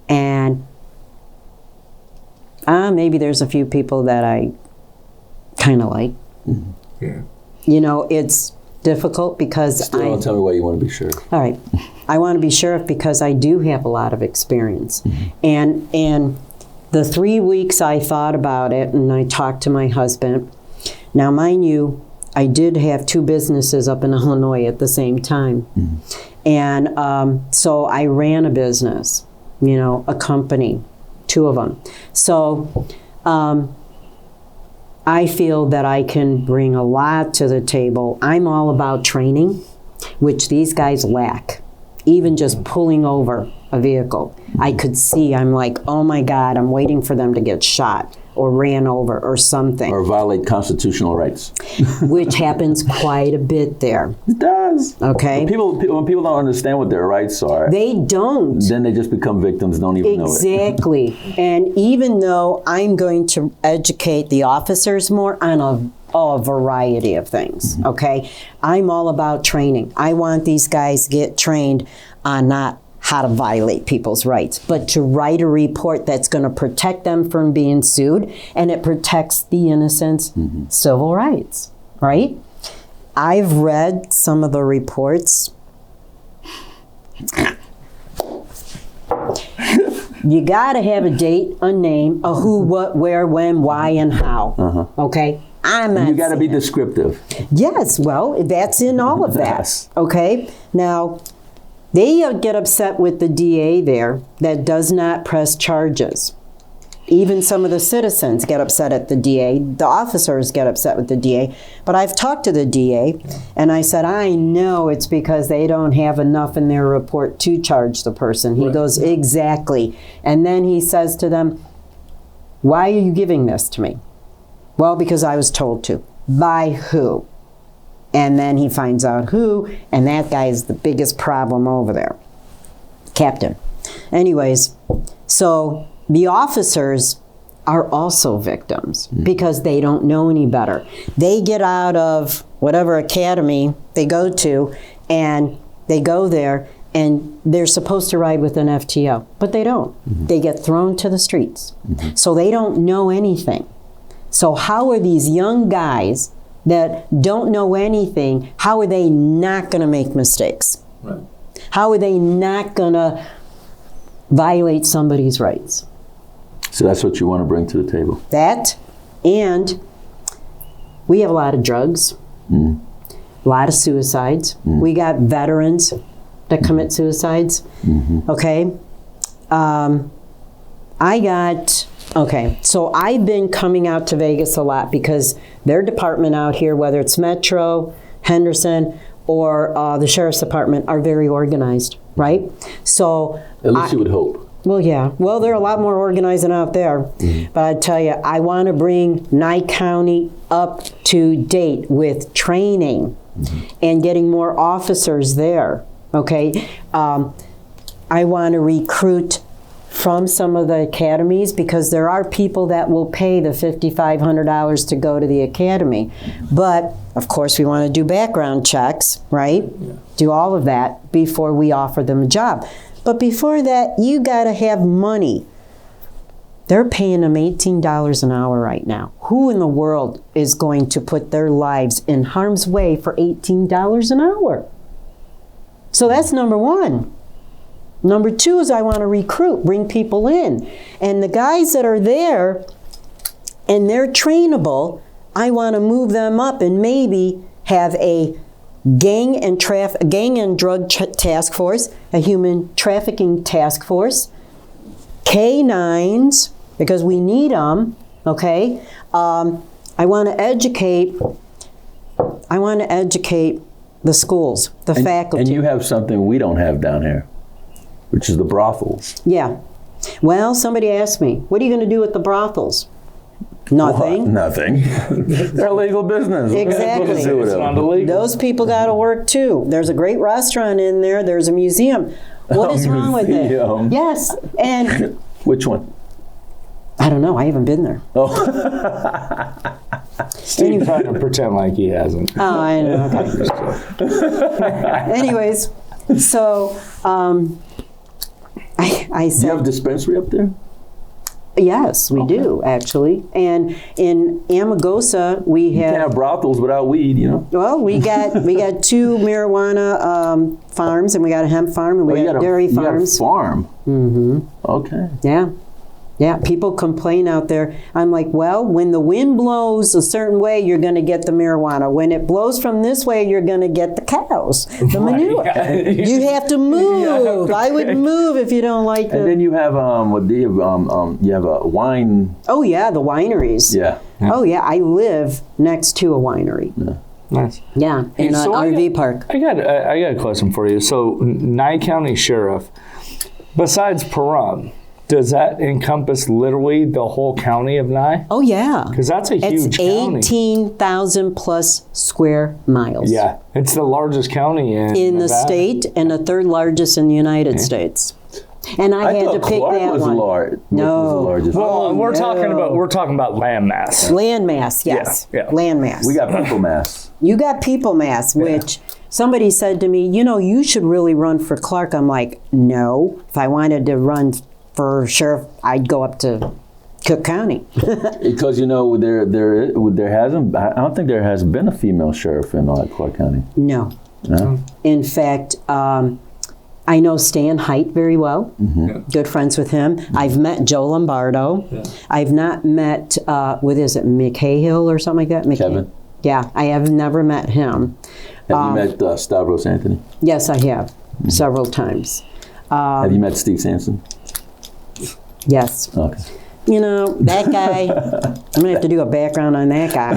and maybe there's a few people that I kind of like. Yeah. You know, it's difficult because Still don't tell me why you want to be sheriff. All right. I want to be sheriff because I do have a lot of experience. And the 3 weeks I thought about it and I talked to my husband. Now, mind you, I did have 2 businesses up in Illinois at the same time. And so I ran a business, you know, a company, 2 of them. So I feel that I can bring a lot to the table. I'm all about training, which these guys lack. Even just pulling over a vehicle, I could see, I'm like, oh my God, I'm waiting for them to get shot or ran over or something. Or violate constitutional rights. Which happens quite a bit there. It does. Okay. When people don't understand what their rights are, they don't. Then they just become victims, don't even know it. Exactly. And even though I'm going to educate the officers more on a variety of things, okay? I'm all about training. I want these guys to get trained on not how to violate people's rights, but to write a report that's going to protect them from being sued, and it protects the innocent's civil rights, right? I've read some of the reports. You got to have a date, a name, a who, what, where, when, why, and how. Okay? You got to be descriptive. Yes, well, that's in all of that. Yes. Okay? Now, they get upset with the DA there that does not press charges. Even some of the citizens get upset at the DA. The officers get upset with the DA. But I've talked to the DA, and I said, I know it's because they don't have enough in their report to charge the person. He goes, exactly. And then he says to them, why are you giving this to me? Well, because I was told to. By who? And then he finds out who, and that guy is the biggest problem over there. Captain. Anyways, so the officers are also victims because they don't know any better. They get out of whatever academy they go to, and they go there, and they're supposed to ride with an FTO, but they don't. They get thrown to the streets. So they don't know anything. So how are these young guys that don't know anything, how are they not going to make mistakes? Right. How are they not going to violate somebody's rights? So that's what you want to bring to the table. That, and we have a lot of drugs, a lot of suicides. We got veterans that commit suicides. Okay. So I've been coming out to Vegas a lot because their department out here, whether it's Metro, Henderson, or the Sheriff's Department, are very organized, right? So at least you would hope. Well, yeah. Well, they're a lot more organized than out there. But I tell you, I want to bring Nye County up to date with training and getting more officers there, okay? I want to recruit from some of the academies because there are people that will pay the $5,500 to go to the academy. But, of course, we want to do background checks, right? Yeah. Do all of that before we offer them a job. But before that, you got to have money. They're paying them $18 an hour right now. Who in the world is going to put their lives in harm's way for $18 an hour? So that's number one. Number two is I want to recruit, bring people in. And the guys that are there and they're trainable, I want to move them up and maybe have a gang and drug task force, a human trafficking task force, K-9s, because we need them, okay? I want to educate the schools, the faculty. And you have something we don't have down here, which is the brothels. Yeah. Well, somebody asked me, what are you going to do with the brothels? Nothing. Well, nothing. They're legal business. Exactly. It's not illegal. Those people got to work too. There's a great restaurant in there. There's a museum. What is wrong with it? Yes. And which one? I don't know. I haven't been there. Oh. Steve's trying to pretend like he hasn't. Oh, I know. Okay. Anyways, so I said. Do you have a dispensary up there? Yes, we do, actually. And in Amagosa, we have... You can't have brothels without weed, you know? Well, we got 2 marijuana farms, and we got a hemp farm, and we got dairy farms. You got a farm? Mm-hmm. Okay. Yeah. Yeah, people complain out there. I'm like, well, when the wind blows a certain way, you're going to get the marijuana. When it blows from this way, you're going to get the cows, the manure. You have to move. I would move if you don't like it. And then you have you have a wine. Oh yeah, the wineries. Yeah. Oh yeah, I live next to a winery. Yeah. Nice. Yeah, in an RV park. I got a question for you. So, Nye County Sheriff, besides Pahrump, does that encompass literally the whole county of Nye? Oh, yeah. Because that's a huge county. It's 18,000 plus square miles. Yeah. It's the largest county in the Nevada. state and the third largest in the United States. And I had to pick Clark that was one. No. Was the Well, we're talking about land mass. Land mass, yes. Yeah. Land mass. We got people mass. You got people mass, which somebody said to me, you should really run for clerk. I'm like, no. If I wanted to run for sheriff, I'd go up to Cook County. Because there hasn't. I don't think there has been a female sheriff in Clark County. No. No? In fact, I know Stan Height very well. Good friends with him. I've met Joe Lombardo. I've not met, McCahill or something like that? Kevin? Yeah, I have never met him. Have you met Stavros Anthony? Yes, I have. Several times. Have you met Steve Sampson? Yes. Okay. That guy, I'm going to have to do a background on that guy.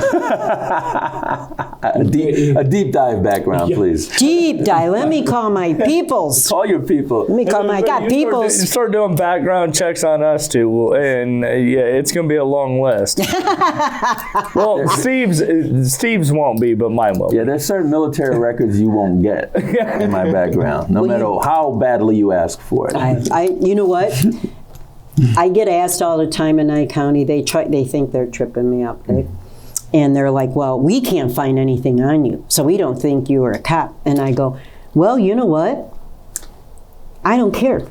A deep dive background, please. Deep dive. Let me call my peoples. Call your people. Let me call my peoples. You start doing background checks on us too, and it's going to be a long list. Well, Steve's won't be, but mine will. Yeah, there's certain military records you won't get in my background, no matter how badly you ask for it. You know what? I get asked all the time in Nye County. They think they're tripping me up, and they're like, "Well, we can't find anything on you, so we don't think you were a cop." And I go, "Well, you know what? I don't care.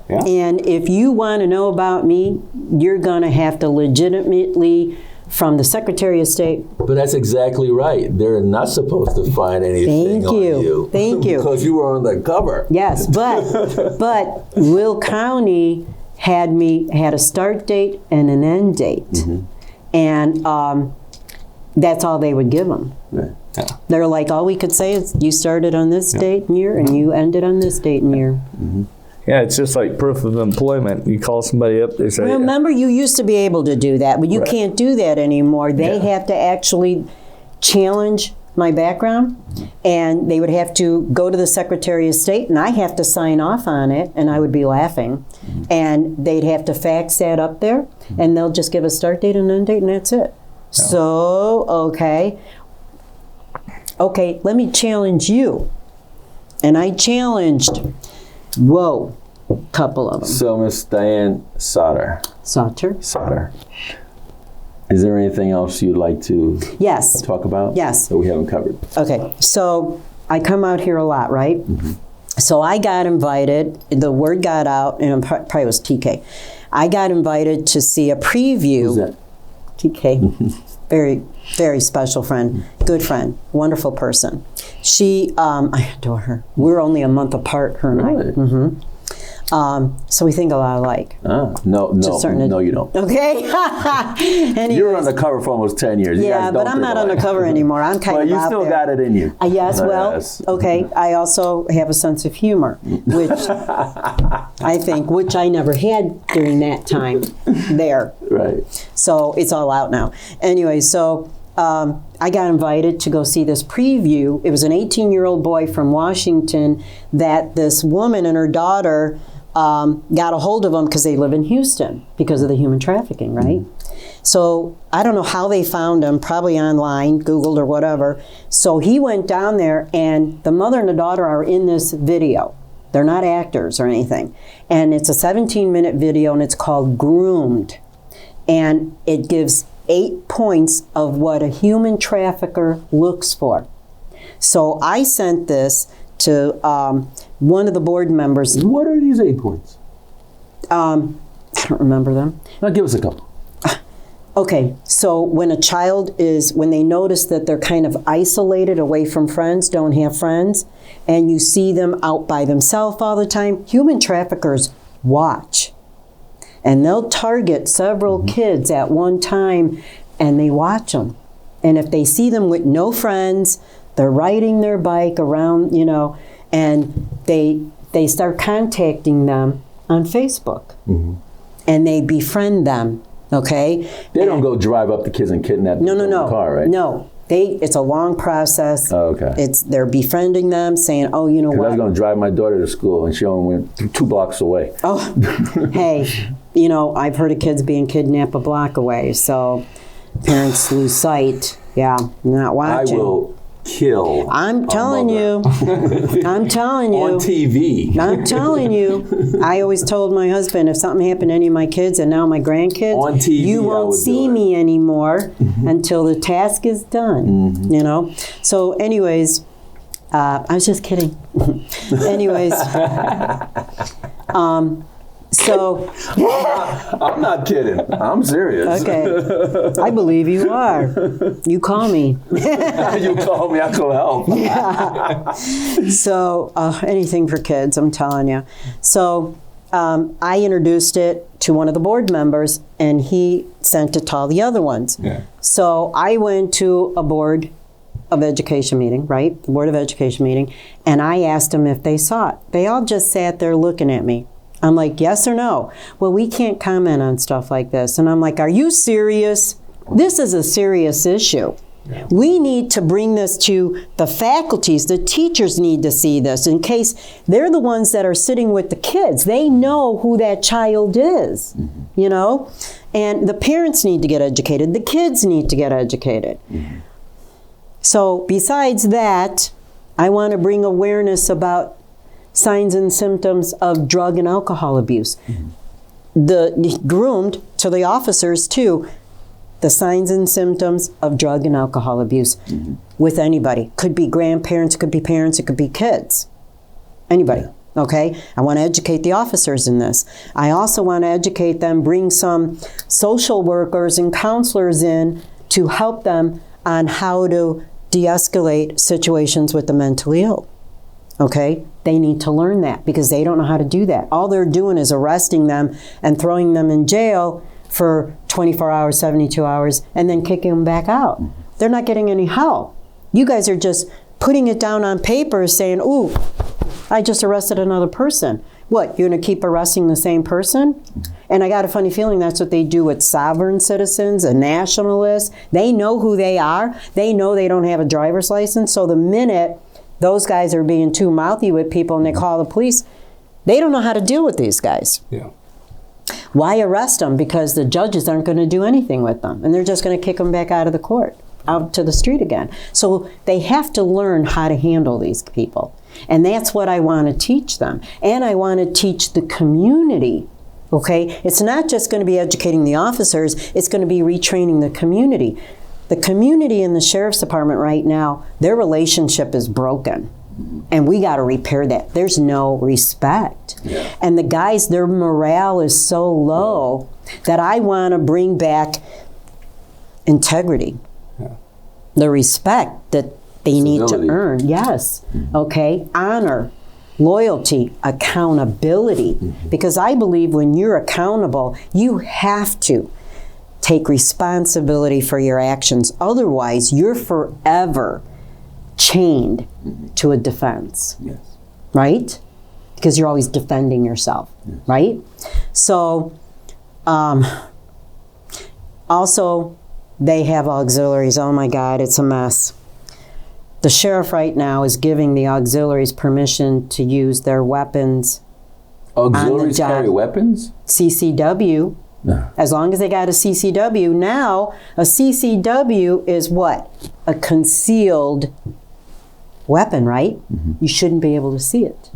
And if you want to know about me, you're going to have to legitimately." From the Secretary of State. But that's exactly right. They're not supposed to find anything on you. Thank you. Because you were on the cover. Yes, but Will County had a start date and an end date. And that's all they would give them. Right. They're like, all we could say is you started on this date and year and you ended on this date and year. Yeah, it's just like proof of employment. You call somebody up, they say... Remember, you used to be able to do that, but you can't do that anymore. They have to actually challenge my background, and they would have to go to the Secretary of State, and I have to sign off on it, and I would be laughing. And they'd have to fax that up there, and they'll just give a start date and end date, and that's it. So, okay, let me challenge you. And I challenged... couple of them. So, Miss Diane Sauter. Is there anything else you'd like to talk about? Yes. That we haven't covered? Okay, so I come out here a lot, right? So I got invited, the word got out, and it probably was TK. I got invited to see a preview. Who's that? TK. Very, very special friend, good friend, wonderful person. She, I adore her. We're only a month apart, her and I. So we think a lot alike. No, you don't. Okay. You were on the cover for almost 10 years. Yeah, but I'm not on the cover anymore. I'm kind of you out still there. got it in you. Yes, okay. I also have a sense of humor, which I think, which I never had during that time there. Right. So it's all out now. Anyway, so I got invited to go see this preview. It was an 18-year-old boy from Washington that this woman and her daughter got a hold of him because they live in Houston because of the human trafficking, right? So I don't know how they found him, probably online, Googled or whatever. So he went down there, and the mother and the daughter are in this video. They're not actors or anything. And it's a 17-minute video, and it's called Groomed. And it gives 8 points of what a human trafficker looks for. So I sent this to one of the board members. What are these 8 points? I don't remember them. Now give us a couple. Okay, so when a child when they notice that they're kind of isolated away from friends, don't have friends, and you see them out by themselves all the time, human traffickers watch. And they'll target several kids at one time, and they watch them. And if they see them with no friends, they're riding their bike around, and they start contacting them on Facebook. And they befriend them, okay? They don't go drive up the kids and kidnap them in the car, right? No. It's a long process. Oh, okay. They're befriending them, saying, oh, you know what? I was going to drive my daughter to school, and she only went 2 blocks away. Oh, hey, I've heard of kids being kidnapped a block away, so parents lose sight. Yeah, not watching. I will kill. I'm telling you. I'm telling you. On TV. I'm telling you. I always told my husband, if something happened to any of my kids and now my grandkids, on TV, you won't see me anymore until the task is done. So anyways, I was just kidding. Anyways, so I'm not kidding. I'm serious. okay, I believe you are. You call me. You call me, I can help. Yeah. So anything for kids, I'm telling you. So I introduced it to one of the board members, and he sent it to all the other ones. Yeah. So I went to a board of education meeting, right? The board of education meeting, and I asked them if they saw it. They all just sat there looking at me. I'm like, yes or no? Well, we can't comment on stuff like this. And I'm like, are you serious? This is a serious issue. Yeah. We need to bring this to the faculties. The teachers need to see this in case they're the ones that are sitting with the kids. They know who that child is, you know? And the parents need to get educated. The kids need to get educated. So besides that, I want to bring awareness about signs and symptoms of drug and alcohol abuse. The groomed to the officers too, the signs and symptoms of drug and alcohol abuse with anybody. Could be grandparents, could be parents, it could be kids. Anybody, okay? I want to educate the officers in this. I also want to educate them, bring some social workers and counselors in to help them on how to de-escalate situations with the mentally ill. Okay? They need to learn that because they don't know how to do that. All they're doing is arresting them and throwing them in jail for 24 hours, 72 hours, and then kicking them back out. They're not getting any help. You guys are just putting it down on paper saying, ooh, I just arrested another person. What, you're going to keep arresting the same person? And I got a funny feeling that's what they do with sovereign citizens, a nationalist. They know who they are. They know they don't have a driver's license. So the minute those guys are being too mouthy with people and they call the police, they don't know how to deal with these guys. Yeah. Why arrest them? Because the judges aren't going to do anything with them. And they're just going to kick them back out of the court, out to the street again. So they have to learn how to handle these people. And that's what I want to teach them. And I want to teach the community, okay? It's not just going to be educating the officers, it's going to be retraining the community. The community in the sheriff's department right now, their relationship is broken. And we got to repair that. There's no respect. Yeah. And the guys, their morale is so low that I want to bring back integrity. Yeah. The respect that they need to earn. Yes. Okay. Honor, loyalty, accountability. Because I believe when you're accountable, you have to take responsibility for your actions. Otherwise, you're forever chained to a defense. Yes. Right? Because you're always defending yourself. Yes. Right? So, also, they have auxiliaries. Oh my God, it's a mess. The sheriff right now is giving the auxiliaries permission to use their weapons. Auxiliaries carry weapons? CCW. No. As long as they got a CCW. Now, a CCW is what? A concealed weapon, right? You shouldn't be able to see it.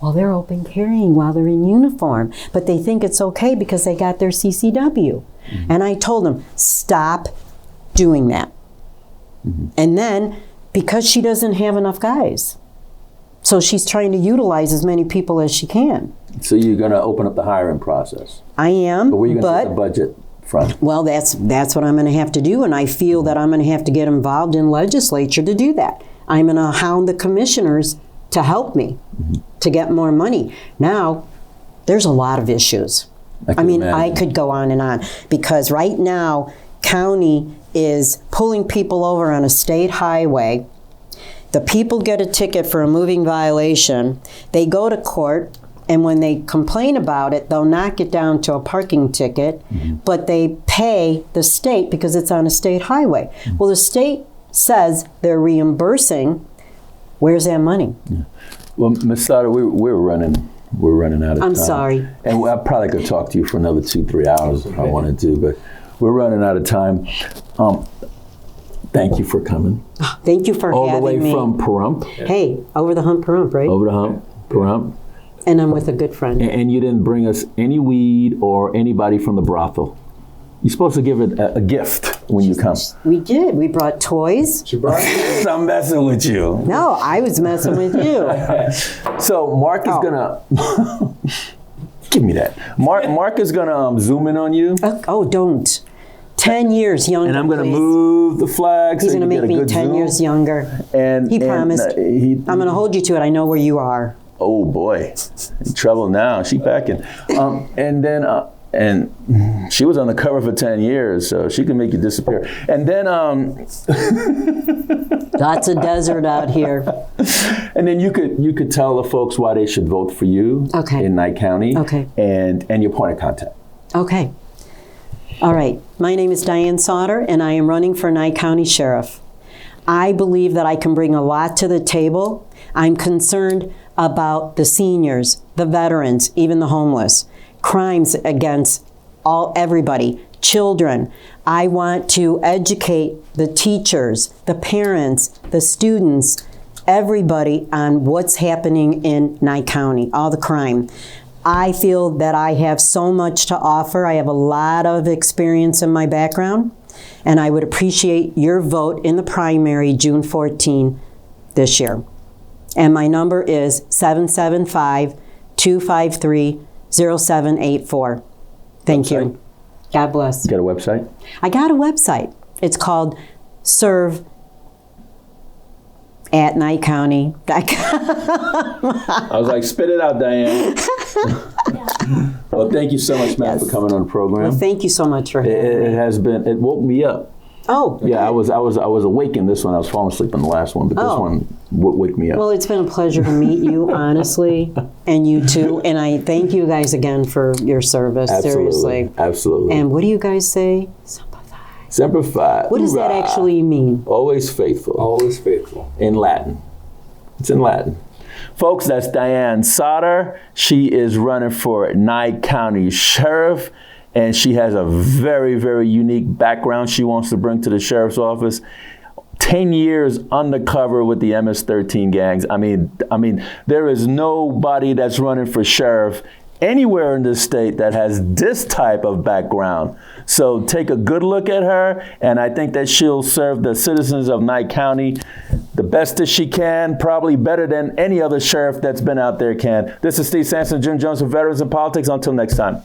Well, they're open carrying while they're in uniform, but they think it's okay because they got their CCW. And I told them, stop doing that. And then, because she doesn't have enough guys, so she's trying to utilize as many people as she can. So you're going to open up the hiring process? I am, but where are you going to get the budget from? Well, that's what I'm going to have to do, and I feel that I'm going to have to get involved in legislature to do that. I'm going to hound the commissioners to help me to get more money. Now, there's a lot of issues. I mean, I could go on and on, because right now, county is pulling people over on a state highway. The people get a ticket for a moving violation. They go to court, and when they complain about it, they'll knock it down to a parking ticket, but they pay the state because it's on a state highway. Well, the state says they're reimbursing. Where's that money? Yeah. Well, Ms. Sauter, we're running out of time. I'm sorry. And I probably could talk to you for another 2-3 hours if I wanted to, but we're running out of time. Thank you for coming. Thank you for having me. All the way from Pahrump. Hey, over the hump, Pahrump, right? Over the hump, Pahrump. And I'm with a good friend. And you didn't bring us any weed or anybody from the brothel. You're supposed to give it a gift. when you come? We did. We brought toys. She brought it. I'm messing with you. No, I was messing with you. So Mark is gonna give me that. Mark is gonna zoom in on you, Oh, don't. 10 years younger. and I'm gonna please. move the flag. He's so going to you make get a me good 10 zoom. years younger. And He promised. I'm going to hold you to it. I know where you are. Oh boy, in trouble now. She packing. And then and she was on the cover for 10 years, so she can make you disappear. And then Lots of desert out here. and then you could tell the folks why they should vote for you in Nye County. Okay. And your point of contact. Okay. All right. My name is Diane Sauter, and I am running for Nye County Sheriff. I believe that I can bring a lot to the table. I'm concerned about the seniors, the veterans, even the homeless, crimes against everybody, children. I want to educate the teachers, the parents, the students, everybody on what's happening in Nye County, all the crime. I feel that I have so much to offer. I have a lot of experience in my background, and I would appreciate your vote in the primary June 14 this year. And my number is 775-253-0784. Thank you. God bless. You got a website? I got a website. It's called serve@NyeCounty.com. I was like, spit it out, Diane. Well, thank you so much, Matt, for coming on the program. Well, thank you so much for having me. It has been. It woke me up. Oh, Yeah, I was awake in this one. I was falling asleep in the last one, but this one would wake me up. well, it's been a pleasure to meet you, honestly, and you too. And I thank you guys again for your service. Seriously. Absolutely. And what do you guys say? Semper Fi. What does that Hoorah. actually mean? Always faithful. Always faithful. In Latin. It's in Latin. Folks, that's Diane Sauter. She is running for Nye County Sheriff, and she has a very, very unique background she wants to bring to the sheriff's office. 10 years undercover with the MS-13 gangs. I mean, there is nobody that's running for sheriff anywhere in this state that has this type of background. So take a good look at her, and I think that she'll serve the citizens of Nye County the best that she can, probably better than any other sheriff that's been out there can. This is Steve Sampson, Jim Jones for Veterans in Politics. Until next time.